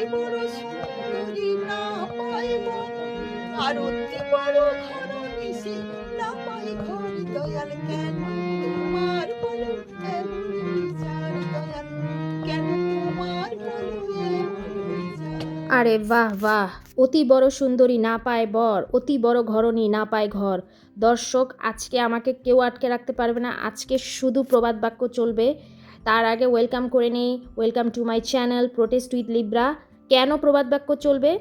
অতি বড় সুন্দরী না পাইব, আর অতি বড় ঘর নিশি না পাই ঘর দয়াল, কেন তোমার বলো এমন বিচার দয়াল, কেন তোমার বলো এমন বিচার। আরে বাহ বাহ, অতি বড় সুন্দরী না পায় বর, অতি বড় ঘরণী না পায় ঘর। দর্শক, আজকে আমাকে কেউ আটকে রাখতে পারবে না, আজকে শুধু প্রবাদ বাক্য চলবে। তার আগে ওয়েলকাম করে নেই, welcome to my channel protest with Libra. কেন প্রবাদ বাক্য চলবে?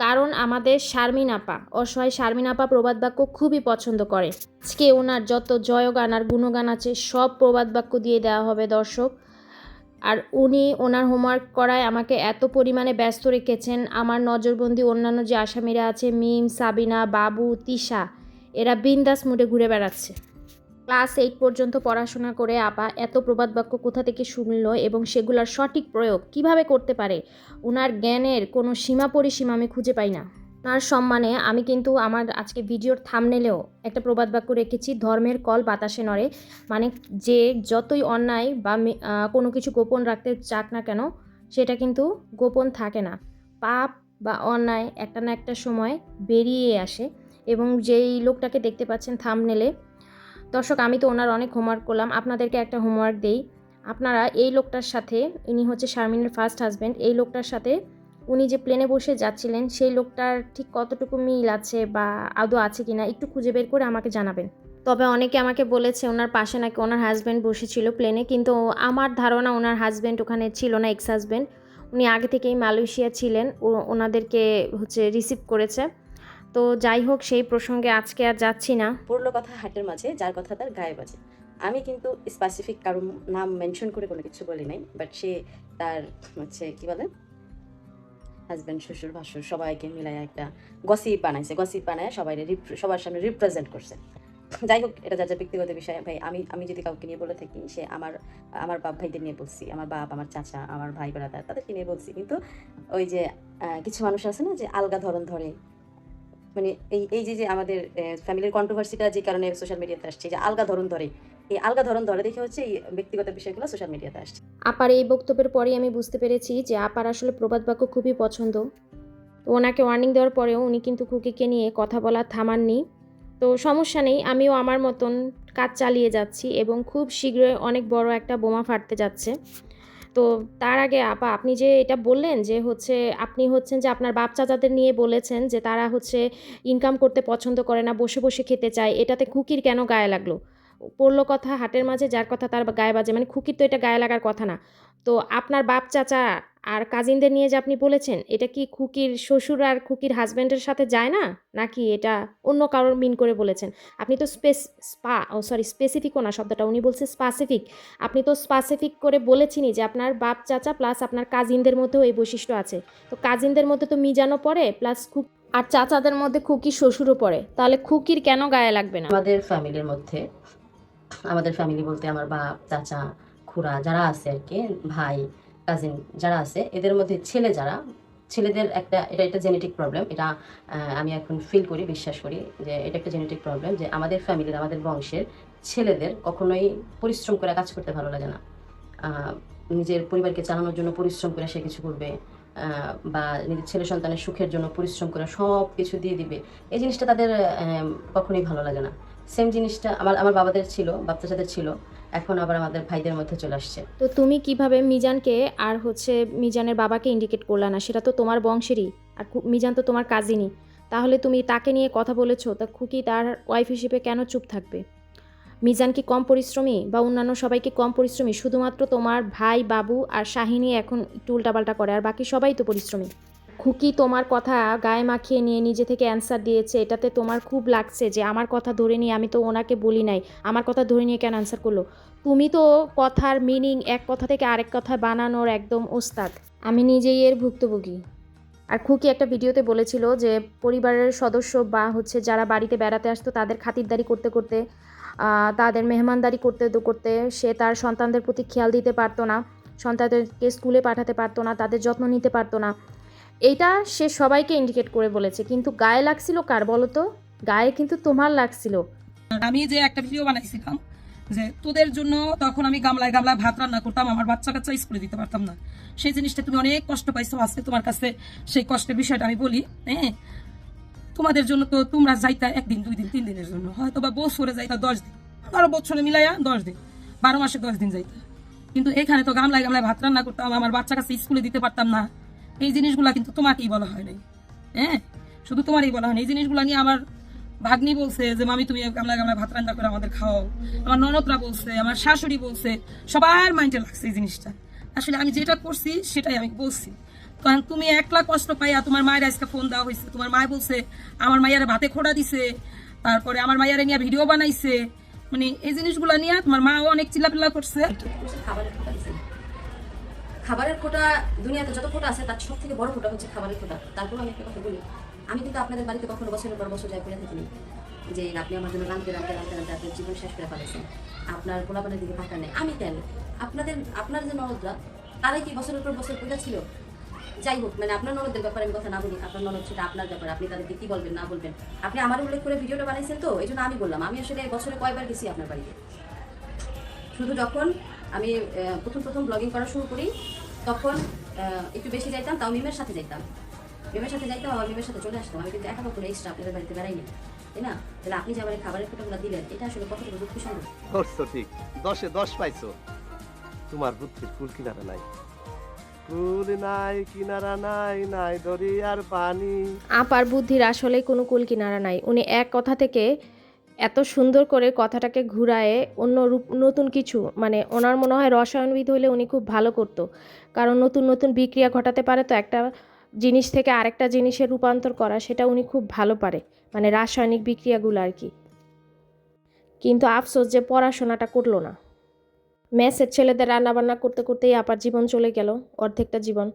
কারণ আমাদের শারমিন আপা, অসহায় শারমিন আপা প্রবাদ বাক্য খুবই পছন্দ করে। আজকে ওনার যত জয়গান আর গুণগান আছে সব প্রবাদ বাক্য দিয়ে দেওয়া হবে দর্শক। আর উনি ওনার হোমওয়ার্ক করায় আমাকে এত পরিমাণে ব্যস্ত রেখেছেন, আমার নজরবন্দি অন্যান্য যে আসামিরা আছে, মিম, সাবিনা, বাবু, তিশা, এরা বিন্দাস মুডে ঘুরে বেড়াচ্ছে। ক্লাস 8 পর্যন্ত পড়াশোনা করে আপা এত প্রবাদ বাক্য কোথা থেকে শুনলো এবং সেগুলোর সঠিক প্রয়োগ কিভাবে করতে পারে, ওনার জ্ঞানের কোনো সীমা পরিসীমা আমি খুঁজে পাই না। তার সম্মানে আমি কিন্তু আমার আজকে ভিডিওর থাম্বনেলেও একটা প্রবাদ বাক্য রেখেছি, ধর্মের কল বাতাসে নড়ে। মানে যে যতই অন্যায় বা কোনো কিছু গোপন রাখতে চাক না কেন, সেটা কিন্তু গোপন থাকে না। পাপ বা অন্যায় একটা না একটা সময় বেরিয়ে আসে। এবং যেই লোকটাকে দেখতে পাচ্ছেন থাম্বনেলে, দর্শক আমি তো ওনার অনেক হোমওয়ার্ক করলাম, আপনাদেরকে একটা হোমওয়ার্ক দেই। আপনারা এই লোকটার সাথে, ইনি হচ্ছে শারমিনের ফার্স্ট হাজব্যান্ড, এই লোকটার সাথে উনি যে প্লেনে বসে যাচ্ছিলেন সেই লোকটার ঠিক কতটুকু মিল আছে বা আদৌ আছে কিনা একটু খুঁজে বের করে আমাকে জানাবেন। তবে অনেকে আমাকে বলেছে ওনার পাশে নাকি ওনার হাজব্যান্ড বসেছিল প্লেনে, কিন্তু আমার ধারণা ওনার হাজব্যান্ড ওখানে ছিল না, এক্স হাজব্যান্ড। উনি আগে থেকেই মালয়েশিয়া ছিলেন, ওনাদেরকে রিসিভ করেছে। তো যাই হোক, সেই প্রসঙ্গে আজকে আর যাচ্ছি না। পড়লো কথা হাটের মাঝে, যার কথা তার গায়ে বাজে। আমি কিন্তু স্পেসিফিক কারো নাম মেনশন করে কোনো কিছু বলি নাই, বাট সে তার কি বলে হাজব্যান্ড, শ্বশুর, ভাসুর সবাইকে মিলাই একটা গসিপ বানাইছে, গসিপ বানায় সবার সামনে রিপ্রেজেন্ট করছে। যাই হোক, এটা যার ব্যক্তিগত বিষয়। ভাই, আমি যদি কাউকে নিয়ে বলে থাকি, সে আমার বাপ ভাইদের নিয়ে বলছি, আমার বাপ, আমার চাচা, আমার ভাই ব্রাদার, তাদেরকে নিয়ে বলছি। কিন্তু ওই যে কিছু মানুষ আছে না যে আলগা ধরন ধরে, মানে এই যে আমাদের ফ্যামিলির কন্ট্রোভার্সিটা যে কারণে সোশ্যাল মিডিয়াতে আসছে, যে আলগা ধরন ধরে, এই আলগা ধরন ধরে দেখে হচ্ছে এই ব্যক্তিগত বিষয়গুলো সোশ্যাল মিডিয়াতে আসছে। আপার এই বক্তব্যের পরেই আমি বুঝতে পেরেছি যে আপার আসলে প্রবাদ বাক্য খুবই পছন্দ। তো ওনাকে ওয়ার্নিং দেওয়ার পরেও উনি কিন্তু খুকিকে নিয়ে কথা বলা থামাননি। তো সমস্যা নেই, আমিও আমার মতন কাজ চালিয়ে যাচ্ছি এবং খুব শীঘ্রই অনেক বড় একটা বোমা ফাটতে যাচ্ছে। তো তার আগে আপা, আপনি যে এটা বললেন যে আপনি হচ্ছেন যে আপনার বাপ চাচাদের নিয়ে বলেছেন যে তারা ইনকাম করতে পছন্দ করে না, বসে বসে খেতে চায়, এটাতে খুকির কেন গায়ে লাগলো? পড়লো কথা হাটের মাঝে, যার কথা তার গায়ে বাজে, মানে খুকির তো এটা গায়ে লাগার কথা না। তো আপনার বাপ চাচা আর কাজিনদের নিয়ে যে আপনি বলেছেন, এটা কি খুকির শ্বশুর আর খুকির হাজব্যান্ডের সাথে যায় না, নাকি এটা অন্য কারোর মিন করে বলেছেন? আপনি তো স্পেসিফিকও না শব্দটা, উনি বলছে স্পেসিফিক। আপনি তো স্পেসিফিক করে বলেছেনই যে আপনার বাপ চাচা প্লাস আপনার কাজিনদের মধ্যেও এই বৈশিষ্ট্য আছে। তো কাজিনদের মধ্যে তো মিজানও পড়ে, প্লাস আর চাচাদের মধ্যে খুকির শ্বশুরও পড়ে, তাহলে খুকির কেন গায়ে লাগবে না? আমাদের ফ্যামিলির মধ্যে, আমাদের ফ্যামিলি বলতে আমার বাপ, চাচা, খুড়া যারা আছে আর কি, ভাই, কাজিন যারা আছে, এদের মধ্যে ছেলেদের এটা জেনেটিক প্রবলেম। এটা আমি এখন ফিল করি, বিশ্বাস করি যে এটা একটা জেনেটিক প্রবলেম, যে আমাদের ফ্যামিলির, আমাদের বংশের ছেলেদের কখনোই পরিশ্রম করে কাজ করতে ভালো লাগে না। নিজের পরিবারকে চালানোর জন্য পরিশ্রম করে সে কিছু করবে, বা নিজের ছেলে সন্তানের সুখের জন্য পরিশ্রম করে সব কিছু দিয়ে দিবে, এই জিনিসটা তাদের কখনোই ভালো লাগে না। সেম জিনিসটা আমার বাবাদের ছিল, বাচ্চাদের ছিল, এখন আবার আমাদের ভাইদের মধ্যে চলে আসছে। তো তুমি কিভাবে মিজানকে আর মিজানের বাবাকে ইন্ডিকেট করলা না? সেটা তো তোমার বংশেরই, আর মিজান তো তোমার কাজিনই। তাহলে তুমি তাকে নিয়ে কথা বলেছো, তা খুকি তার ওয়াইফ হিসেবে কেন চুপ থাকবে? মিজান কি কম পরিশ্রমী বা অন্যান্য সবাই কি কম পরিশ্রমী? শুধুমাত্র তোমার ভাই বাবু আর শাহিনী এখন একটু উল্টাপাল্টা করে, আর বাকি সবাই তো পরিশ্রমী। খুকি তোমার কথা গায়ে মাখিয়ে নিয়ে নিজে থেকে অ্যান্সার দিয়েছে, এটাতে তোমার খুব লাগছে যে আমার কথা ধরে নিয়ে, আমি তো ওনাকে বলি নাই, আমার কথা ধরে নিয়ে কেন অ্যান্সার করলো? তুমি তো কথার মিনিং এক কথা থেকে আরেক কথা বানানোর একদম ওস্তাদ। আমি নিজেই এর ভুক্তভোগী। আর খুকি একটা ভিডিওতে বলেছিল যে পরিবারের সদস্য বা যারা বাড়িতে বেড়াতে আসতো তাদের খাতিরদারি করতে করতে, তাদের মেহমানদারি করতে করতে সে তার সন্তানদের প্রতি খেয়াল দিতে পারতো না, সন্তানদেরকে স্কুলে পাঠাতে পারতো না, তাদের যত্ন নিতে পারতো না। এইটা সে সবাইকে ইন্ডিকেট করে বলেছে, কিন্তু গায়ে লাগছিল কার বলো তো? গায়ে কিন্তু তোমার লাগছিল। আমি যে একটা ভিডিও বানাইছিলাম যে তোদের জন্য তখন আমি গামলায় গামলায় ভাত রান্না করতাম, আমার বাচ্চা কাচ্চা স্কুলে দিতে পারতাম না। সেই জিনিসটা তুমি অনেক কষ্ট পাইছো, আজকে তোমার কাছে সেই কষ্টের বিষয়টা আমি বলি। হ্যাঁ, তোমাদের জন্য তো তোমরা যাইতা 1 দিন 2 দিন 3 দিনের জন্য, হয়তো বা বছরে যাইতা 10 দিন, ধরো বছরে মিলাইয়া 10 দিন, 12 মাসে 10 দিন যাইতা। কিন্তু এখানে তো গামলায় গামলায় ভাত রান্না করতাম, আমার বাচ্চা কাছে স্কুলে দিতে পারতাম না। এই জিনিসগুলা কিন্তু তোমাকেই বলা হয় নাই, হ্যাঁ, শুধু তোমারই বলা হয় না। এই জিনিসগুলা নিয়ে আমার ভাগ্নি বলছে যে মামি তুমি গামলায় গামলায় ভাত রান্না করে আমাদের খাও, আমার ননদরা বলছে, আমার শাশুড়ি বলছে, সবার মাইন্ডে লাগছে এই জিনিসটা। আসলে আমি যেটা করছি সেটাই আমি বলছি। কারণ তুমি একলা কষ্ট পাইয়া তোমার মায়ের আজকে ফোন দেওয়া হয়েছে, তোমার মায় বলছে আমার মায়ের ভাতে খোড়া দিছে, তারপরে আমার মায়ের নিয়ে ভিডিও বানাইছে, মানে এই জিনিসগুলো নিয়ে তোমার মাও অনেক চিল্লাপিল্লা করছে। খাবারের খোটা দুনিয়াতে যত খোটা আছে তার সব থেকে বড় খোটা হচ্ছে খাবারের খোটা। তারপর আমি একটা কথা বলি, আমি কিন্তু আপনাদের বাড়িতে কখনো বছরের পর বছর যাই করে থাকিনি যে আপনি আমার জন্য রাঁধতে রাঁধতে রাঁধতে রাঁধতে আপনার জীবন শেষ করে ফেলেছেন, আপনার পোলাপানের দিকে ফাঁকা নেই। আমি কেন, আপনার যে ননদরা তারাই কি বছরের পর বছর পূজা ছিল? যাই হোক, মানে আপনার ননদের ব্যাপারে আমি কথা না বলি, আপনার ননদ সেটা আপনার ব্যাপার, আপনি তাদেরকে কি বলবেন না বলবেন। আপনি আমার উল্লেখ করে ভিডিওটা বানাইছেন, তো এই জন্য আমি বললাম। আমি আসলে বছরে কয়বার গেছি আপনার বাড়িতে, শুধু যখন আমি প্রথম ব্লগিং করা শুরু করি তখন একটু বেশি যাইতাম, তাও মিমের সাথে যাইতাম, আবার মিমের সাথে চলে আসতাম। আমি কিন্তু একা কখনো এক্সট্রা আপনাদের বাড়িতে বেড়াইনি, তাই না? তাহলে আপনি যে আমার খাবারের ফটোগুলো দিলেন, এটা আসলে কতটুকু দুঃখ সম্ভব? করছো ঠিক, 10-এ 10 পাইছো। তোমার বুদ্ধির কুল কিনারা নাই, কুল নাই, কিনারা নাই, নাই দরিয়ার পানি। আপার বুদ্ধির আসলে কোনো কুল কিনারা নাই। উনি এক কথা থেকে এত সুন্দর করে কথাটাকে ঘুরায়ে অন্য রূপ, নতুন কিছু, মানে ওনার মনে হয় রসায়নবিদ হইলে উনি খুব ভালো করতো, কারণ নতুন নতুন বিক্রিয়া ঘটাতে পারে, তো একটা জিনিস থেকে আরেকটা জিনিসের রূপান্তর করা, সেটা উনি খুব ভালো পারে, মানে রাসায়নিক বিক্রিয়াগুলো আর কি। কিন্তু আফসোস যে পড়াশোনাটা করলো না। মেসের ছেলেদের রান্নাবান্না করতে করতেই আপার জীবন চলে গেল, অর্ধেকটা জীবন।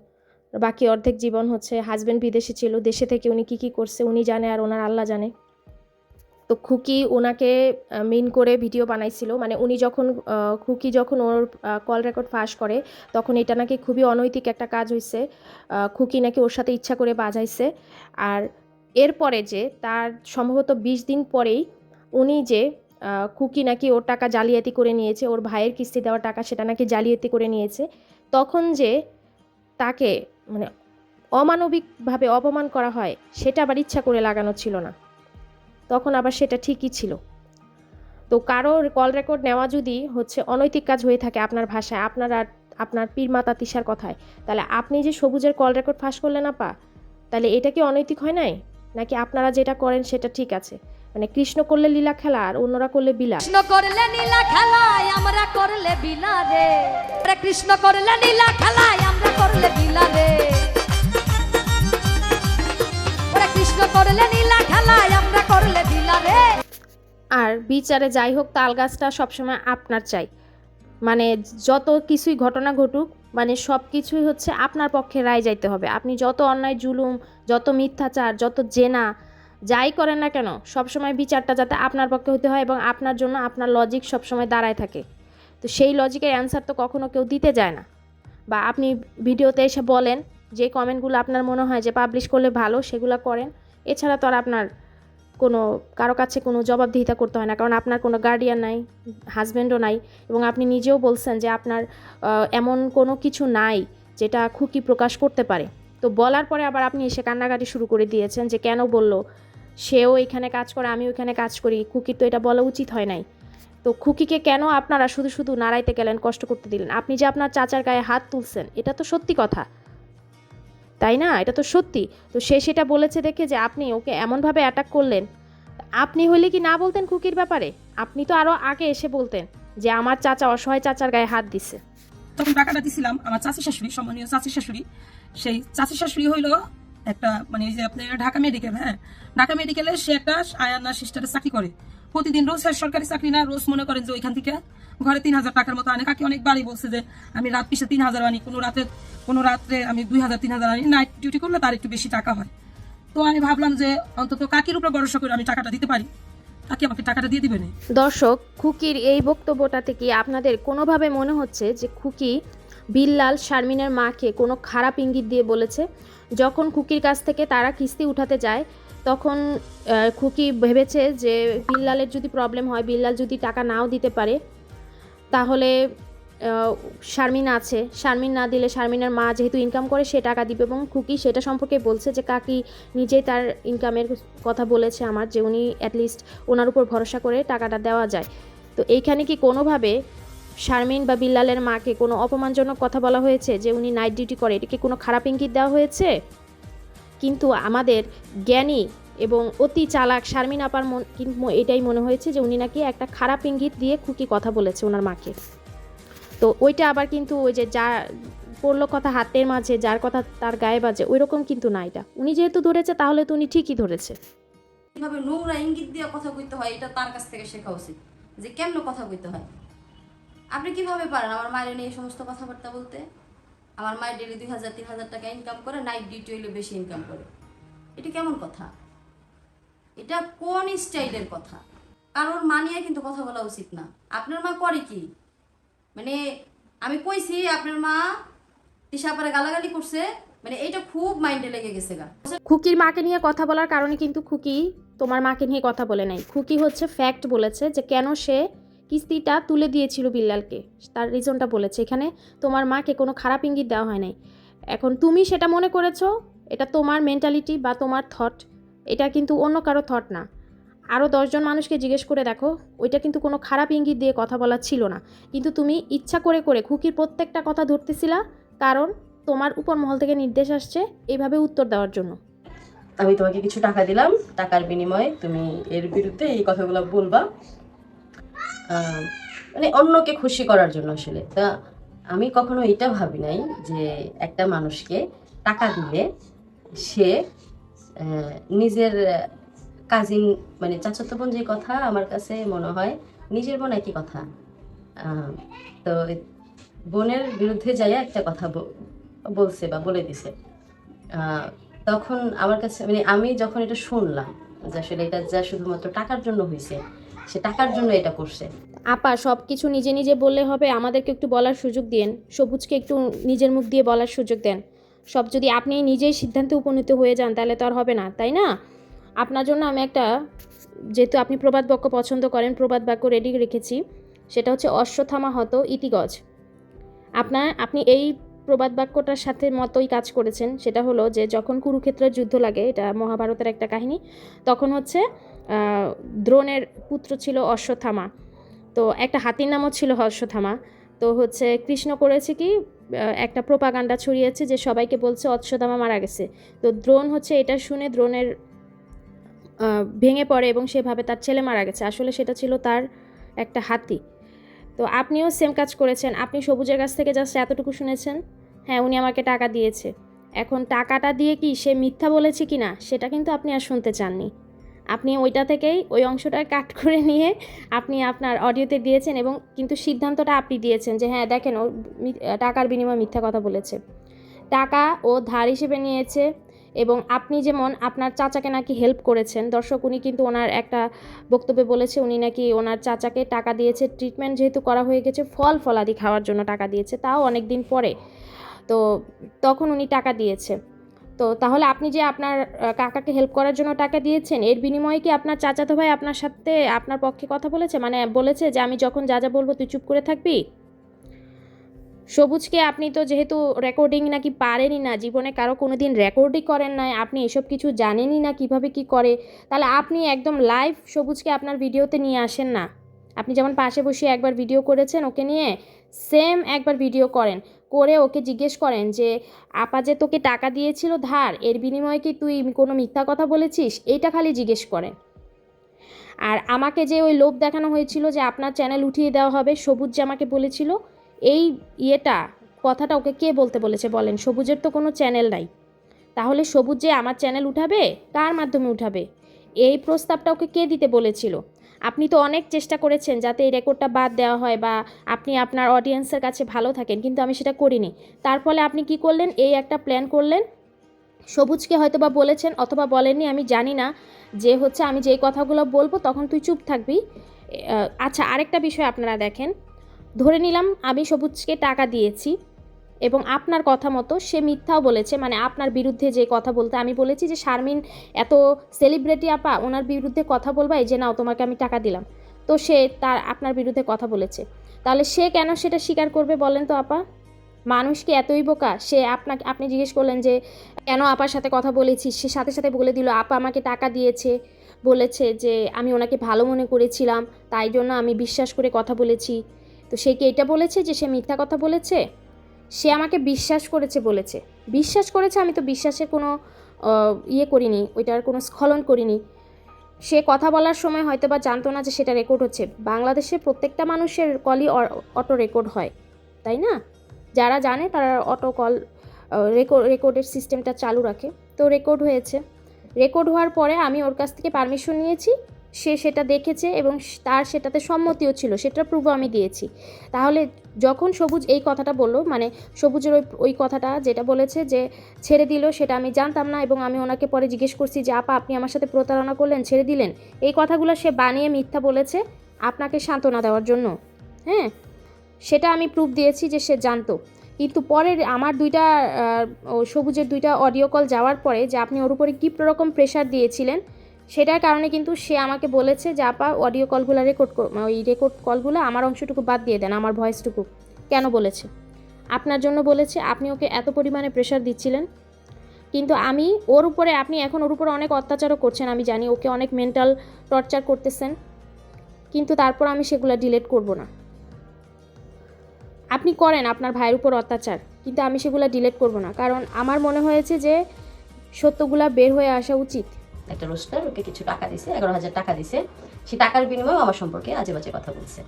বাকি অর্ধেক জীবন হচ্ছে হাজব্যান্ড বিদেশে ছিল, দেশে থেকে উনি কী করছে উনি জানে, আর ওনার আল্লাহ জানে। তো খুকি ওনাকে মিন করে ভিডিও বানাইছিল, মানে উনি যখন খুকি যখন ওর কল রেকর্ড ফাঁস করে তখন এটা নাকি খুবই অনৈতিক একটা কাজ হয়েছে, খুকি নাকি ওর সাথে ইচ্ছা করে বাজাইছে। আর এরপরে যে তার সম্ভবত 20 দিন পরেই উনি যে খুকি নাকি ওর টাকা জালিয়াতি করে নিয়েছে, ওর ভাইয়ের কিস্তি দেওয়ার টাকা সেটা নাকি জালিয়াতি করে নিয়েছে, তখন যে তাকে মানে অমানবিকভাবে অপমান করা হয় সেটা আবার ইচ্ছা করে লাগানো ছিল না, তখন আবার সেটা ঠিকই ছিল। তো কারোর কল রেকর্ড নেওয়া যদি হচ্ছে অনৈতিক কাজ হয়ে থাকে আপনার ভাষায়, আপনার পীর মাতা তিসার কথায়, তাহলে আপনি যে সবুজের কল রেকর্ড ফাঁস করলেন আপা, তাহলে এটা কি অনৈতিক হয় নাই? নাকি আপনারা যেটা করেন সেটা ঠিক আছে? মানে কৃষ্ণ করলে লীলা খেলা আর অন্যরা করলে বিলা। কৃষ্ণ করলে নীলা খেলায় আমরা করলে বিলা রে, কৃষ্ণ করলে নীলা খেলায় আমরা করলে বিলা রে, কৃষ্ণ করলে নীলা খেলায় আমরা করলে বিলা রে। আর বিচারে যাই হোক, তাল গাছটা সবসময় আপনার চাই, মানে যত কিছুই ঘটনা ঘটুক, মানে সব কিছুই হচ্ছে আপনার পক্ষে রায় যাইতে হবে। আপনি যত অন্যায় জুলুম, যত মিথ্যাচার, যত জেনা যাই করেন না কেন, সবসময় বিচারটা যাতে আপনার পক্ষে হতে হয় এবং আপনার জন্য আপনার লজিক সবসময় দাঁড়ায় থাকে। তো সেই লজিকের অ্যান্সার তো কখনো কেউ দিতে যায় না। বা আপনি ভিডিওতে এসে বলেন যে কমেন্টগুলো আপনার মনে হয় যে পাবলিশ করলে ভালো, সেগুলো করেন। এছাড়া তো আর আপনার কারো কাছে কোনো জবাবদিহিতা করতে হয় না, কারণ আপনার কোনো গার্ডিয়ান নাই, হাজব্যান্ডও নাই, এবং আপনি নিজেও বলছেন যে আপনার এমন কোনো কিছু নাই যেটা খুকি প্রকাশ করতে পারে। তো বলার পরে আবার আপনি এসে কান্নাকাটি শুরু করে দিয়েছেন যে কেন বললো, সেও এখানে কাজ করে আমি ওইখানে কাজ করি, খুকির তো এটা বলা উচিত হয় নাই। তো খুকিকে কেন আপনারা শুধু শুধু নাড়াইতে গেলেন, কষ্ট করতে দিলেন? আপনি যে আপনার চাচার গায়ে হাত তুলছেন এটা তো সত্যি কথা, তাই না? এটা তো সত্যি। তো সে সেটা বলেছে দেখে যে আপনি ওকে এমনভাবে অ্যাটাক করলেন, আপনি হলে কি না বলতেন খুকির ব্যাপারে? আপনি তো আরও আগে এসে বলতেন যে আমার চাচা অসহায় চাচার গায়ে হাত দিচ্ছে। তখন টাকাটা দিছিলাম আমার চাচি শাশুড়ি, সম্মানীয় চাচি শাশুড়ি। সেই চাচি শাশুড়ি হইলো একটা, মানে এই যে আপনার ঢাকা মেডিকেল, হ্যাঁ ঢাকা মেডিকেলে সে একটা আয়ান্না সিস্টারে চাকরি করে প্রতিদিন, রোজ সরকারি চাকরি না, রোজ মনে করেন যে ওইখান থেকে ঘরে 3000 টাকার মতো আনে। কাকি অনেকবারই বলছে যে আমি রাত পিছনে 3000 আনি, কোনো রাত্রে আমি 2000-3000 আনি, নাইট ডিউটি করলে তার একটু বেশি টাকা হয়। তো আমি ভাবলাম যে অন্তত কাকির উপরে ভরসা করে আমি টাকাটা দিতে পারি, কাকি আমাকে টাকাটা দিয়ে দিবে না। দর্শক, খুকির এই বক্তব্যটা থেকে আপনাদের কোনোভাবে মনে হচ্ছে যে খুকি বিল্লাল শারমিনের মাকে কোনো খারাপ ইঙ্গিত দিয়ে বলেছে? যখন খুকির কাছ থেকে তারা কিস্তি উঠাতে যায় তখন খুকি ভেবেছে যে বিল্লালের যদি প্রবলেম হয়, বিল্লাল যদি টাকা নাও দিতে পারে, তাহলে শারমিন আছে, শারমিন না দিলে শারমিনের মা যেহেতু ইনকাম করে সে টাকা দিবে, এবং খুকি সেটা সম্পর্কে বলছে যে কাকি নিজেই তার ইনকামের কথা বলেছে আমার, যে উনি অ্যাটলিস্ট ওনার উপর ভরসা করে টাকাটা দেওয়া যায়। তো এইখানে কি কোনোভাবে শারমিন বা বিল্লালের মাকে কোনো অপমানজনক কথা বলা হয়েছে যে উনি নাইট ডিউটি করে, এটাকে কোনো খারাপ ইঙ্গিত দেওয়া হয়েছে? কিন্তু আমাদের জ্ঞানী এবং অতি চালাক শারমিন আপার কিন্তু এটাই মনে হয়েছে যে উনি নাকি একটা খারাপ ইঙ্গিত দিয়ে খুকি কথা বলেছে ওনার মাকে। তো ওইটা আবার কিন্তু ওই যে যা পড়লো কথা হাতের মাঝে, যার কথা তার গায়ে বাজে, ওই রকম কিন্তু না। এটা উনি যেহেতু ধরেছে তাহলে তো উনি ঠিকই ধরেছে। কিভাবে নোংরা ইঙ্গিত দিয়ে কথা কইতে হয় এটা তার কাছ থেকে শেখা উচিত, যে কেমন কথা কইতে হয়। আপনি কিভাবে পারেন আমার মায়ের নিয়ে এই সমস্ত কথাবার্তা বলতে? আমার মায়ের ডেলি 2000-3000 টাকা ইনকাম করে, নাইট ডিউটি হইলে বেশি ইনকাম করে। এটা কেমন কথা? এটা কোন স্টাইলের কথা? কারোর মা নিয়ে কিন্তু কথা বলা উচিত না। আপনার মা করে কি, মানে আমি কইছি আপনার মা তিশাপারে গালাগালি করছে, মানে এইটা খুব মাইন্ডে লেগে গেছে গা। খুকির মাকে নিয়ে কথা বলার কারণে কিন্তু খুকি তোমার মাকে নিয়ে কথা বলে নাই। খুকি হচ্ছে ফ্যাক্ট বলেছে যে কেন সে কিস্তিটা তুলে দিয়েছিল বিল্লালকে, তার রিজনটা বলেছে। এখানে তোমার মাকে কোনো খারাপ ইঙ্গিত দেওয়া হয় নাই। এখন তুমি সেটা মনে করেছো, এটা তোমার মেন্টালিটি বা তোমার থট, এটা কিন্তু অন্য কারো থট না। আরও 10 জন মানুষকে জিজ্ঞেস করে দেখো, ওইটা কিন্তু কোনো খারাপ ইঙ্গিত দিয়ে কথা বলা ছিল না। কিন্তু তুমি ইচ্ছা করে করে খুকির প্রত্যেকটা কথা ধরতেছিলা, কারণ তোমার উপর মহল থেকে নির্দেশ আসছে এইভাবে উত্তর দেওয়ার জন্য। আমি তোমাকে কিছু টাকা দিলাম, টাকার বিনিময়ে তুমি এর বিরুদ্ধে এই কথাগুলো বলবা, মানে অন্যকে খুশি করার জন্য আসলে। তা আমি কখনো এটা ভাবি নাই যে একটা মানুষকে টাকা দিলে সে নিজের কাজিন মানে চাচাতো বোন, যে কথা আমার কাছে মনে হয় নিজের বোন একই কথা। তো বোনের বিরুদ্ধে যাইয়া একটা কথা বলছে বা বলে দিছে, তখন আমার কাছে মানে আমি যখন এটা শুনলাম যে আসলে এটা যা শুধুমাত্র টাকার জন্য হয়েছে, সে টাকার জন্য এটা করছে। আপা সব কিছু নিজে নিজে বললে হবে? আমাদেরকে একটু বলার সুযোগ দিন, সবুজকে একটু নিজের মুখ দিয়ে বলার সুযোগ দেন। সব যদি আপনি নিজেই সিদ্ধান্তে উপনীত হয়ে যান তাহলে তো আর হবে না, তাই না? আপনার জন্য আমি একটা, যেহেতু আপনি প্রবাদ বাক্য পছন্দ করেন, প্রবাদ বাক্য রেডি রেখেছি। সেটা হচ্ছে অশ্বত্থামা হত ইতিগজ। আপনি এই প্রবাদ বাক্যটার সাথে মতোই কাজ করেছেন। সেটা হলো যে যখন কুরুক্ষেত্রের যুদ্ধ লাগে, এটা মহাভারতের একটা কাহিনী, তখন হচ্ছে দ্রোণের পুত্র ছিল অশ্বত্থামা। তো একটা হাতির নামও ছিল অশ্বত্থামা। তো হচ্ছে কৃষ্ণ করেছে কি, একটা প্রোপাগান্ডা ছড়িয়েছে যে সবাইকে বলছে অশ্বত্থামা মারা গেছে। তো দ্রোণ হচ্ছে এটা শুনে দ্রোণের ভেঙে পড়ে এবং সেভাবে তার ছেলে মারা গেছে। আসলে সেটা ছিল তার একটা হাতি। তো আপনিও সেম কাজ করেছেন। আপনি সবুজের কাছ থেকে জাস্ট এতটুকু শুনেছেন, হ্যাঁ উনি আমাকে টাকা দিয়েছে। এখন টাকাটা দিয়ে কি সে মিথ্যা বলেছে কি না সেটা কিন্তু আপনি আর শুনতে চাননি। আপনি ওইটা থেকেই ওই অংশটা কাট করে নিয়ে আপনি আপনার অডিওতে দিয়েছেন, এবং কিন্তু সিদ্ধান্তটা আপনি দিয়েছেন যে হ্যাঁ দেখেন ও টাকার বিনিময়ে মিথ্যা কথা বলেছে। টাকা ও ধার হিসেবে নিয়েছে, এবং আপনি যেমন আপনার চাচাকে নাকি হেল্প করেছেন। দর্শক, উনি কিন্তু ওনার একটা বক্তব্যে বলেছে উনি নাকি ওনার চাচাকে টাকা দিয়েছে, ট্রিটমেন্ট যেহেতু করা হয়ে গেছে, ফলাদি খাওয়ার জন্য টাকা দিয়েছে, তাও অনেক দিন পরে। তো তখন উনি টাকা দিয়েছে। তো তাহলে আপনি যে আপনার কাকাকে হেল্প করার জন্য টাকা দিয়েছেন, এর বিনিময়ে কি আপনার চাচাতো ভাই আপনার সাথে আপনার পক্ষে কথা বলেছে? মানে বলেছে যে আমি যখন যা যা বলবো তুই চুপ করে থাকবি? সবুজকে আপনি তো যেহেতু রেকর্ডিং নাকি পারেনই না, জীবনে কারো কোনো দিন রেকর্ডই করেন নাই, আপনি এসব কিছু জানেনই না কিভাবে কি করে, তাহলে আপনি একদম লাইভ সবুজকে আপনার ভিডিওতে নিয়ে আসেন না। আপনি যেমন পাশে বসে একবার ভিডিও করেছেন ওকে নিয়ে, সেম একবার ভিডিও করেন, করে ওকে জিজ্ঞেস করেন যে আপা যে তোকে টাকা দিয়েছিল ধার, এর বিনিময়ে কি তুই কোনো মিথ্যা কথা বলেছিস, এইটা খালি জিজ্ঞেস করেন। আর আমাকে যে ওই লোভ দেখানো হয়েছিল যে আপনার চ্যানেল উঠিয়ে দেওয়া হবে, সবুজ যে আমাকে বলেছিল, এই কথাটা ওকে কে বলতে বলেছে বলেন? সবুজের তো কোনো চ্যানেল নাই। তাহলে সবুজ যে আমার চ্যানেল উঠাবে, কার মাধ্যমে উঠাবে? এই প্রস্তাবটা ওকে কে দিতে বলেছিল? আপনি তো অনেক চেষ্টা করেছেন যাতে এই রেকর্ডটা বাদ দেওয়া হয় বা আপনি আপনার অডিয়েন্সের কাছে ভালো থাকেন, কিন্তু আমি সেটা করিনি। তার ফলে আপনি কি করলেন? এই একটা প্ল্যান করলেন, সবুজকে হয়তো বা বলেছেন অথবা বলেননি আমি জানি না, যে হচ্ছে আমি যেই কথাগুলো বলবো তখন তুই চুপ থাকবি। আচ্ছা, আরেকটা বিষয় আপনারা দেখেন, ধরে নিলাম আমি সবুজকে টাকা দিয়েছি এবং আপনার কথা মতো সে মিথ্যাও বলেছে, মানে আপনার বিরুদ্ধে যে কথা বলতে আমি বলেছি যে শারমিন এত সেলিব্রিটি আপা, ওনার বিরুদ্ধে কথা বলবা, এই যে নাও তোমাকে আমি টাকা দিলাম, তো সে আপনার বিরুদ্ধে কথা বলেছে। তাহলে সে কেন সেটা স্বীকার করবে বলেন তো আপা? মানুষ কি এতই বোকা? সে আপনি জিজ্ঞেস করলেন যে কেন আপার সাথে কথা বলেছি, সে সাথে সাথে বলে দিল আপা আমাকে টাকা দিয়েছে, বলেছে যে আমি ওনাকে ভালো মনে করেছিলাম, তাই জন্য আমি বিশ্বাস করে কথা বলেছি। তো সে কি এটা বলেছে যে সে মিথ্যা কথা বলেছে? সে আমাকে বিশ্বাস করেছে বলেছে। বিশ্বাস করেছে, আমি তো বিশ্বাসের কোনো ইয়ে করিনি, ওইটার কোনো স্খলন করিনি। সে কথা বলার সময় হয়তো বা জানতো না যে সেটা রেকর্ড হচ্ছে। বাংলাদেশে প্রত্যেকটা মানুষের কলই অটো রেকর্ড হয়, তাই না? যারা জানে তারা অটো কল রেকর্ডের সিস্টেমটা চালু রাখে। তো রেকর্ড হয়েছে, রেকর্ড হওয়ার পরে আমি ওর কাছ থেকে পারমিশন নিয়েছি, সে সেটা দেখেছে এবং তার সেটাতে সম্মতিও ছিল, সেটার প্রুফও আমি দিয়েছি। তাহলে যখন সবুজ এই কথাটা বললো, মানে সবুজের ওই কথাটা যেটা বলেছে যে ছেড়ে দিল, সেটা আমি জানতাম না এবং আমি ওনাকে পরে জিজ্ঞেস করছি যে আপা আপনি আমার সাথে প্রতারণা করলেন, ছেড়ে দিলেন, এই কথাগুলো সে বানিয়ে মিথ্যা বলেছে আপনাকে সান্ত্বনা দেওয়ার জন্য। হ্যাঁ, সেটা আমি প্রুফ দিয়েছি যে সে জানতো। কিন্তু পরের আমার সবুজের 2টা অডিও কল যাওয়ার পরে যে আপনি ওর উপরে কী রকম প্রেশার দিয়েছিলেন, সেটার কারণে কিন্তু সে আমাকে বলেছে যে আপা অডিও কলগুলো ওই রেকর্ড কলগুলো আমার অংশটুকু বাদ দিয়ে দেন, আমার ভয়েসটুকু। কেন বলেছে? আপনার জন্য বলেছে। আপনি ওকে এত পরিমাণে প্রেশার দিচ্ছিলেন, কিন্তু আপনি ওর উপরে অনেক অত্যাচারও করছেন, আমি জানি। ওকে অনেক মেন্টাল টর্চার করতেছেন, কিন্তু তারপর আমি সেগুলো ডিলিট করব না। আপনি করেন আপনার ভাইয়ের উপর অত্যাচার, কিন্তু আমি সেগুলো ডিলিট করব না, কারণ আমার মনে হয়েছে যে সত্যগুলা বের হয়ে আসা উচিত। একটা রোস্টার ওকে কিছু টাকা দিছে, 11,000 টাকা দিছে। সেই টাকার বিনিময়ে আমার সম্পর্কে আজে বাজে কথা বলছে।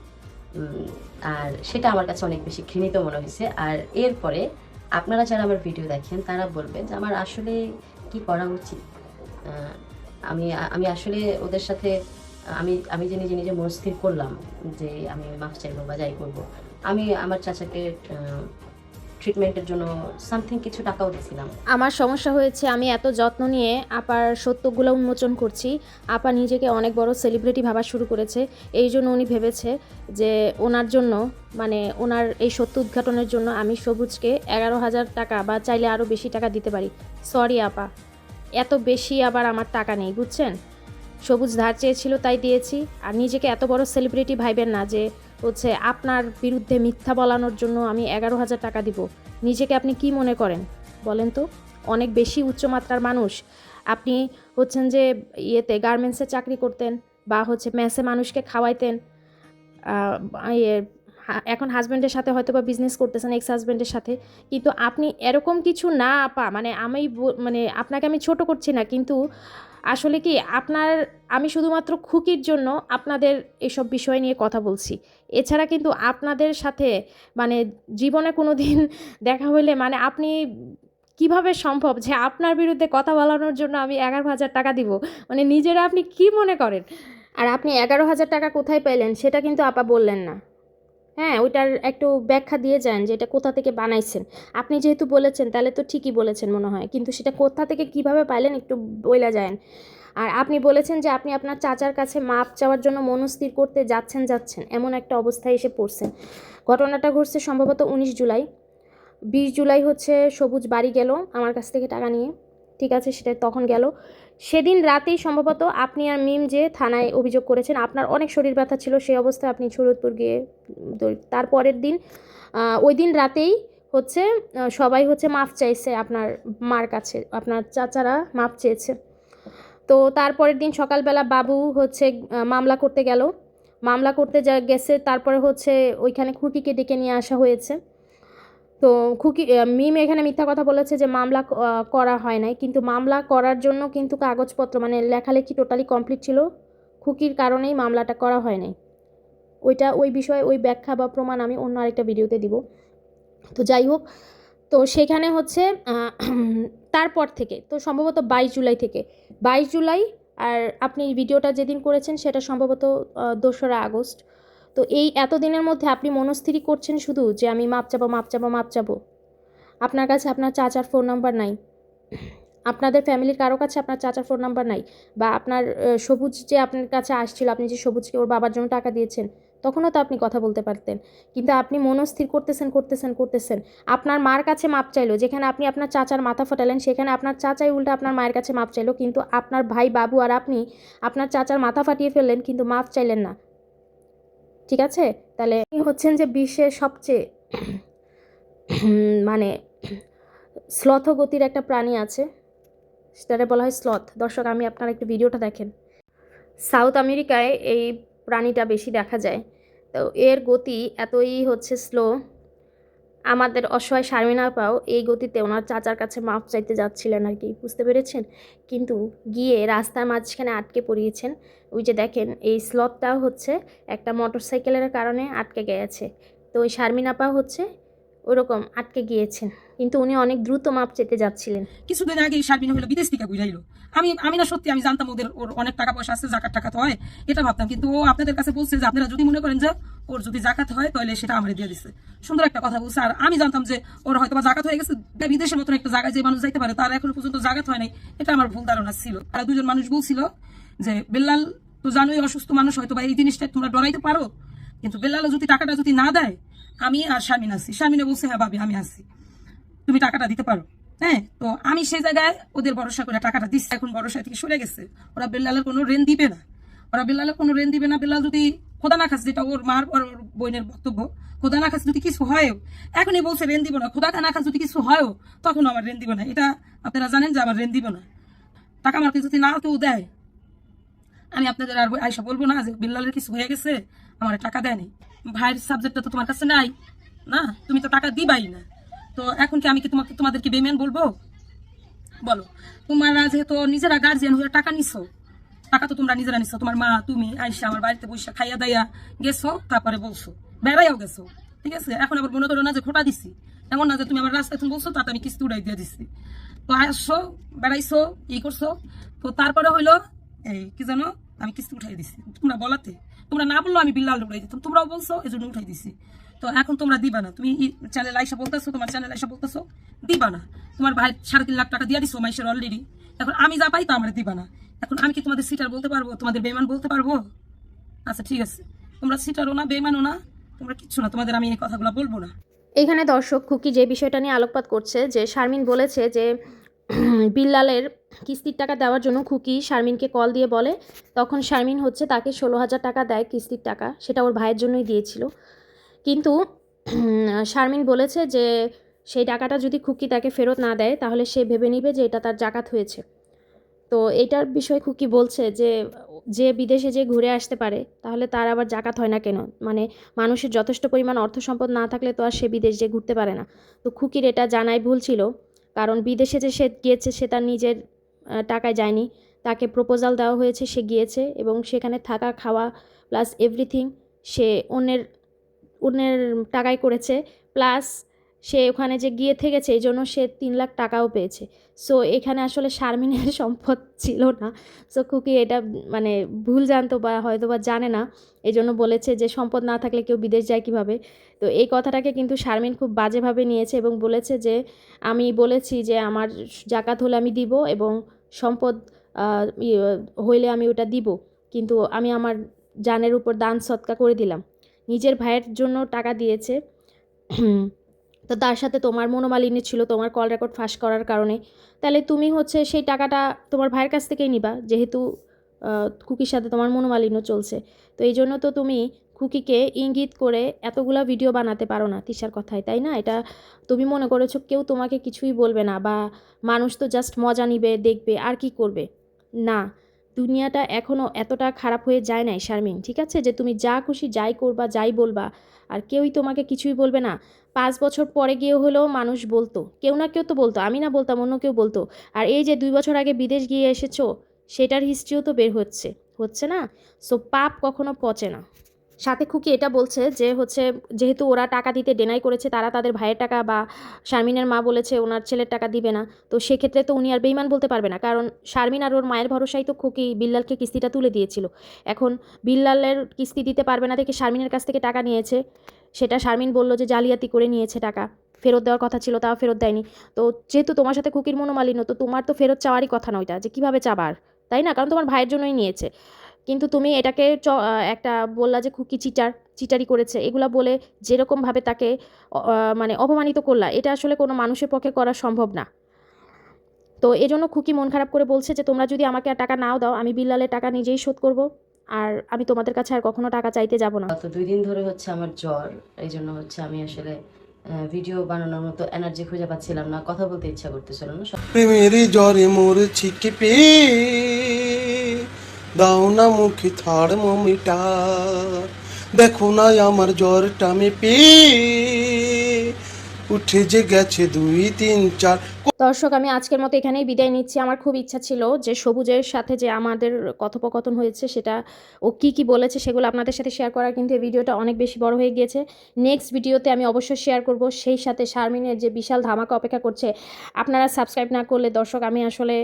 আর সেটা আমার কাছে অনেক বেশি ঘৃণিত মনে হয়েছে। আর এরপরে আপনারা যারা আমার ভিডিও দেখেন তারা বলবেন যে আমার আসলে কি করা উচিত। আমি আমি আসলে ওদের সাথে আমি যে নিজে মনস্থির করলাম যে আমি মাফ চাইবো বা যাই করবো। আমি আমার চাচাকে ট্রিটমেন্টের জন্য সামথিং কিছু টাকাও দিয়েছিলাম। আমার সমস্যা হয়েছে, আমি এত যত্ন নিয়ে আপার সত্যগুলো উন্মোচন করছি। আপা নিজেকে অনেক বড় সেলিব্রিটি ভাবা শুরু করেছে। এই জন্য উনি ভেবেছে যে ওনার জন্য, মানে ওনার এই সত্য উদ্ঘাটনের জন্য আমি সবুজকে 11,000 টাকা বা চাইলে আরও বেশি টাকা দিতে পারি। সরি আপা, এত বেশি আবার আমার টাকা নেই, বুঝছেন? সবুজ ধার চেয়েছিল তাই দিয়েছি। আর নিজেকে এত বড় সেলিব্রিটি ভাইবেন না যে আপনার বিরুদ্ধে মিথ্যা বলানোর জন্য আমি 11,000 টাকা দিব। নিজেকে আপনি কি মনে করেন বলেন তো? অনেক বেশি উচ্চমাত্রার মানুষ আপনি। যে গার্মেন্টসে চাকরি করতেন বা মেসে মানুষকে খাওয়াইতেন, এখন হাজব্যান্ডের সাথে হয়তো বা বিজনেস করতেছেন, এক্স হাজব্যান্ডের সাথে, কিন্তু আপনি এরকম কিছু না আপা। মানে আপনাকে আমি ছোট করছি না, কিন্তু আসলে কি আমি শুধুমাত্র খুকির জন্য আপনাদের এসব বিষয় নিয়ে কথা বলছি। এছাড়া কিন্তু আপনাদের সাথে মানে জীবনে কোনো দিন দেখা হইলে মানে আপনি কিভাবে সম্ভব যে আপনার বিরুদ্ধে কথা বলানোর জন্য আমি 11,000 টাকা দিব? মানে নিজেরা আপনি কি মনে করেন? আর আপনি 11,000 টাকা কোথায় পেলেন সেটা কিন্তু আপা বললেন না। হ্যাঁ, ওইটার একটু ব্যাখ্যা দিয়ে যান যে এটা কোথা থেকে বানাইছেন। আপনি যেহেতু বলেছেন তাহলে তো ঠিকই বলেছেন মনে হয়, কিন্তু সেটা কোথা থেকে কিভাবে পাইলেন একটু বইলা যান। আর আপনি বলেছেন যে আপনি আপনার চাচার কাছে মাপ চাওয়ার জন্য মনস্থির করতে যাচ্ছেন এমন একটা অবস্থায় এসে পড়ছেন। ঘটনাটা ঘটছে সম্ভবত 19 জুলাই। 20 জুলাই সবুজ বাড়ি গেল আমার কাছ থেকে টাকা নিয়ে, ঠিক আছে, সেটা তখন গেল। সেদিন রাতেই সম্ভবত আপনি আর মিম যে থানায় অভিযোগ করেছেন, আপনার অনেক শরীর ব্যথা ছিল, সেই অবস্থায় আপনি শরীয়তপুর গিয়ে তারপরের দিন ওই দিন রাতেই সবাই মাফ চাইছে আপনার মার কাছে, আপনার চাচারা মাফ চেয়েছে। তো তারপরের দিন সকালবেলা বাবু মামলা করতে গেল, মামলা করতে গেছে। তারপরে ওইখানে খুকিকে ডেকে নিয়ে আসা হয়েছে। তো মিম এখানে মিথ্যা কথা বলেছে যে মামলা করা হয় নাই, কিন্তু মামলা করার জন্য কিন্তু কাগজপত্র মানে লেখালেখি টোটালি কমপ্লিট ছিল। খুকির কারণেই মামলাটা করা হয় নাই। ওই বিষয়ে ওই ব্যাখ্যা বা প্রমাণ আমি অন্য আরেকটা ভিডিওতে দিব। তো যাই হোক, তো সেখানে তারপর থেকে তো সম্ভবত 22 জুলাই থেকে 22 জুলাই, আর আপনি ভিডিওটা যেদিন করেছেন সেটা সম্ভবত 2রা আগস্ট। তো এই এতদিনের মধ্যে আপনি মনস্থিরই করছেন শুধু যে আমি মাপ চাবো। আপনার কাছে আপনার চাচার ফোন নাম্বার নাই, আপনাদের ফ্যামিলির কারো কাছে আপনার চাচার ফোন নাম্বার নাই, বা আপনার সবুজ যে আপনার কাছে আসছিল, আপনি যে সবুজকে ওর বাবার জন্য টাকা দিয়েছেন, তখনও তো আপনি কথা বলতে পারতেন। কিন্তু আপনি মনস্থির করতেছেন। আপনার মার কাছে মাপ চাইলো, যেখানে আপনি আপনার চাচার মাথা ফাটালেন, সেখানে আপনার চাচাই উল্টা আপনার মায়ের কাছে মাপ চাইলো। কিন্তু আপনার ভাই বাবু আর আপনি আপনার চাচার মাথা ফাটিয়ে ফেললেন, কিন্তু মাপ চাইলেন না। ঠিক আছে? তাহলে ইনি হচ্ছেন যে বিশ্বের সবচেয়ে মানে স্লথ গতির একটা প্রাণী আছে, সেটারে বলা হয় স্লথ। দর্শক, আমি আপনারা একটু ভিডিওটা দেখেন। সাউথ আমেরিকায় এই প্রাণীটা বেশি দেখা যায়। তো এর গতি এতই হচ্ছে স্লো, আমাদের অসহায় শারমিন আপাও এই গতিতে ওনার চাচার কাছে মাপ চাইতে যাচ্ছিলেন আর কি, বুঝতে পেরেছেন? কিন্তু গিয়ে রাস্তার মাঝখানে আটকে পড়িয়েছেন। ওই যে দেখেন, এই স্লথটাও হচ্ছে একটা মোটরসাইকেলের কারণে আটকে গিয়েছে। তো ওই শারমিন আপা হচ্ছে ওরকম আটকে গিয়েছেন, কিন্তু উনি অনেক দ্রুত মাপ চাইতে যাচ্ছিলেন। কিছুদিন আগে শারমিন হলো বিদেশ থেকে ঘুরাইলো। আমি না সত্যি আমি জানতাম ওর অনেক টাকা পয়সা আছে, জাকাত টাকাত হয়, এটা ভাবতাম। কিন্তু ও আপনাদের কাছে বলছে যে আপনারা যদি মনে করেন যে ওর যদি জাকাত হয় তাহলে সেটা আমারে দিয়ে দিচ্ছে। সুন্দর একটা কথা বলছে। আর আমি জানতাম যে ওর হয়তো বা জাকাত হয়ে গেছে, বিদেশের মতন একটা জায়গায় যে মানুষ যাইতে পারে তার এখনো পর্যন্ত জাকাত হয় নাই, এটা আমার ভুল ধারণা ছিল। আর দুজন মানুষ বলছিল যে বেল্লাল তো জানোই অসুস্থ মানুষ, হয়তো বা এই জিনিসটা তোমরা ডরাইতে পারো, কিন্তু বেল্লালও যদি টাকাটা যদি না দেয়, আমি আর শারমিন আছি। শারমিনে বলছে হ্যাঁ ভাবি আমি আছি, তুমি টাকাটা দিতে পারো। হ্যাঁ, তো আমি সেই জায়গায় ওদের ভরসা করে টাকাটা দিচ্ছি। এখন ভরসা থেকে সরে গেছে, ওরা বেল্লালের কোনো ঋণ দিবে না, বেল্লাল যদি খোদা না খাস, যেটা ওর মার ওর বোনের বক্তব্য, খোদা না খাস যদি কিছু হয়, এখনই বলছে ঋণ দিব না, খোদা না খাস যদি কিছু হয় তখন আমার ঋণ দিব না। এটা আপনারা জানেন যে আমার ঋণ দিব না। টাকা মার্কে যদি না কেউ দেয়, আমি আপনাদের আর আইসা বলবো না যে বেল্লালের কিছু হয়ে গেছে, আমার টাকা দেয়নি। ভাইয়ের সাবজেক্টটা তো তোমার কাছে নাই না, তুমি তো টাকা দিবাই না। তো এখন কি আমি কি তোমাদেরকে বেইমান বলবো? বলো, তোমরা যেহেতু নিজেরা গার্জিয়ান হয়ে টাকা নিছো, টাকা তো তোমরা নিজেরা নিছো, তোমার মা তুমি আইসা আমার বাড়িতে বসে খাইয়া দাইয়া গেছো, তারপরে বলছো বেড়াইও গেছো, ঠিক আছে? এখন আবার মনে করো না যে খোটা দিছি, এমন না যে তুমি আমার রাস্তায় তুমি বলছো তাতে আমি কিস্তি উড়াই দিয়ে দিচ্ছি। তো আসছো, বেড়াইছো, ই করছো, তো তারপরে হইলো এই কি জানো, আমি কিস্তি উঠাই দিছি। তোমরা বলাতে, তোমরা না বললো আমি বিল্লাল উঠাই দিতাম, তোমরাও বলছো এই জন্য উঠাই দিছি। তো এখন তোমরা দিবা না, তুমি চ্যানেল আইসা বলতেছো, তোমার চ্যানেল আইসা বলতেছো দিবা না। তোমার ভাই 3.5 লাখ টাকা দিয়ে দিছো মাইশের অলরেডি, এখন আমি যা পাই তা আমার দিবা না। এখন আমি কি তোমাদের সিটার বলতে পারবো, তোমাদের বেমান বলতে পারবো? আচ্ছা ঠিক আছে, তোমরা সিটারও না বেমানও না, তোমরা কিচ্ছু না, তোমাদের আমি এই কথাগুলো বলবো না। এখানে দর্শক খুকি যে বিষয়টা নিয়ে আলোকপাত করছে, যে শারমিন বলেছে যে বিল্লালের কিস্তির টাকা দেওয়ার জন্য খুকি শারমিনকে কল দিয়ে বলে, তখন শারমিন হচ্ছে তাকে 16,000 টাকা দেয় কিস্তির টাকা, সেটা ওর ভাইয়ের জন্যই দিয়েছিল। কিন্তু শারমিন বলেছে যে সেই টাকাটা যদি খুকি তাকে ফেরত না দেয় তাহলে সে ভেবে নিবে যে এটা তার জাকাত হয়েছে। তো এইটার বিষয়ে খুকি বলছে যে যে বিদেশে যে ঘুরে আসতে পারে তাহলে তার আবার জাকাত হয় না কেন? মানে মানুষের যথেষ্ট পরিমাণ অর্থ সম্পদ না থাকলে তো আর সে বিদেশ যে ঘুরতে পারে না। তো খুকির এটা জানাই ভুল ছিল, কারণ বিদেশে যে সে গিয়েছে সে তার নিজের টাকায় যায়নি, তাকে প্রপোজাল দেওয়া হয়েছে, সে গিয়েছে এবং সেখানে থাকা খাওয়া প্লাস এভরিথিং সে অন্যের টাকায় করেছে। প্লাস সে ওখানে যে গিয়ে থেকেছে এই জন্য সে 3 লাখ টাকাও পেয়েছে। সো এখানে আসলে শারমিনের সম্পদ ছিল না। সো খুকি এটা মানে ভুল জানতো বা হয়তো বা জানে না, এই জন্য বলেছে যে সম্পদ না থাকলে কেউ বিদেশ যায় কীভাবে। তো এই কথাটাকে কিন্তু শারমিন খুব বাজেভাবে নিয়েছে এবং বলেছে যে আমি বলেছি যে আমার জাকাত হলে আমি দিব এবং সম্পদ হইলে আমি ওটা দিব, কিন্তু আমি আমার জানের উপর দান সৎকা করে দিলাম। নিজের ভাইয়ের জন্য টাকা দিয়েছে, তো তার সাথে তোমার মনোমালিন্য ছিল তোমার কল রেকর্ড ফাঁস করার কারণে। তাহলে তুমি হচ্ছে সেই টাকাটা তোমার ভাইয়ের কাছ থেকেই নিবা, যেহেতু খুকির সাথে তোমার মনোমালিন্য চলছে। তো এই জন্য তো তুমি খুকিকে ইঙ্গিত করে এতগুলা ভিডিও বানাতে পারো না তিশার কথায়, তাই না? এটা তুমি মনে করেছো কেউ তোমাকে কিছুই বলবে না, বা মানুষ তো জাস্ট মজা নিবে, দেখবে আর কি করবে। না, দুনিয়াটা এখনও এতটা খারাপ হয়ে যায় নাই শারমিন, ঠিক আছে? যে তুমি যা খুশি যাই করবা, যাই বলবা, আর কেউই তোমাকে কিছুই বলবে না। 5 বছর পরে গিয়ে হলেও মানুষ বলতো, কেউ না কেউ তো বলতো, আমি না বলতাম অন্য কেউ বলতো। আর এই যে 2 বছর আগে বিদেশ গিয়ে এসেছো, সেটার হিস্ট্রিও তো বের হচ্ছে না। সো পাপ কখনো পচে না। সাথে খুকি এটা বলছে যে হচ্ছে যেহেতু ওরা টাকা দিতে ডেনাই করেছে, তারা তাদের ভাইয়ের টাকা বা শারমিনের মা বলেছে ওনার ছেলের টাকা দিবে না, তো সেক্ষেত্রে তো উনি আর বেইমান বলতে পারবে না, কারণ শারমিন আর ওর মায়ের ভরসায় তো খুকি বিল্লালকে কিস্তিটা তুলে দিয়েছিল। এখন বিল্লালের কিস্তি দিতে পারবে না দেখে শারমিনের কাছ থেকে টাকা নিয়েছে, সেটা শারমিন বলল যে জালিয়াতি করে নিয়েছে, টাকা ফেরত দেওয়ার কথা ছিল তাও ফেরত দেয়নি। তো যেহেতু তোমার সাথে খুকির মনোমালিন্য, তো তোমার তো ফেরত চাওয়ারই কথা নয়, যে কীভাবে চাবার, তাই না? কারণ তোমার ভাইয়ের জন্যই নিয়েছে। কিন্তু তুমি এটাকে একটা বললা যে খুকি চিটারি করেছে, এগুলা বলে যেরকমভাবে তাকে মানে অপমানিত করলা, এটা আসলে কোনো মানুষের পক্ষে করা সম্ভব না। তো এজন্য খুকি মন খারাপ করে বলছে যে তোমরা যদি আমাকে আর টাকা নাও দাও, আমি বিল্লালের টাকা নিজেই শোধ করব। আর আমি তোমাদের কাছে আর কখনো টাকা চাইতে যাব না। গত 2 দিন ধরে হচ্ছে আমার জ্বর, এই জন্য হচ্ছে আমি আসলে ভিডিও বানানোর মতো এনার্জি খুঁজে পাচ্ছিলাম না, কথা বলতে ইচ্ছা করতেছিল না। প্রেমের জ্বরে মরছি কেঁপে, দাও না মুখে থার্মোমিটার, দেখো না আমার জ্বরটা মেপে, উঠে যে গেছে 2 3 4। দর্শক, আমি আজকের মতো এখানেই বিদায় নিচ্ছি। আমার খুব ইচ্ছা ছিল যে সবুজের সাথে যে আমাদের কথোপকথন হয়েছে সেটা ও কি বলেছে সেগুলো আপনাদের সাথে শেয়ার করার, কিন্তু এই ভিডিওটা অনেক বেশি বড় হয়ে গিয়েছে। নেক্সট ভিডিওতে আমি অবশ্যই শেয়ার করব। সেই সাথে শারমিনের যে বিশাল ধামাকা অপেক্ষা করছে। আপনারা সাবস্ক্রাইব না করলে দর্শক আমি আসলে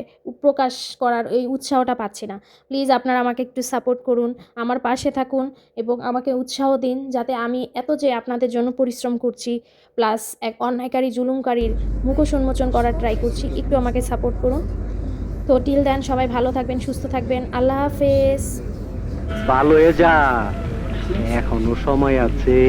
প্রকাশ করার এই উৎসাহটা পাচ্ছি না। প্লিজ আপনারা আমাকে একটু সাপোর্ট করুন, আমার পাশে থাকুন এবং আমাকে উৎসাহ দিন, যাতে আমি এত যে আপনাদের জন্য পরিশ্রম করছি প্লাস এক অন্যায়কারী জুলুমকারীর মুখোশ উন্মোচন করার ট্রাই করছি, একটু আমাকে সাপোর্ট করুন। তো টিল দেন সবাই ভালো থাকবেন, সুস্থ থাকবেন, আল্লাহ হাফেজ। ভালো হয়ে যা, এখনো সময় আছে।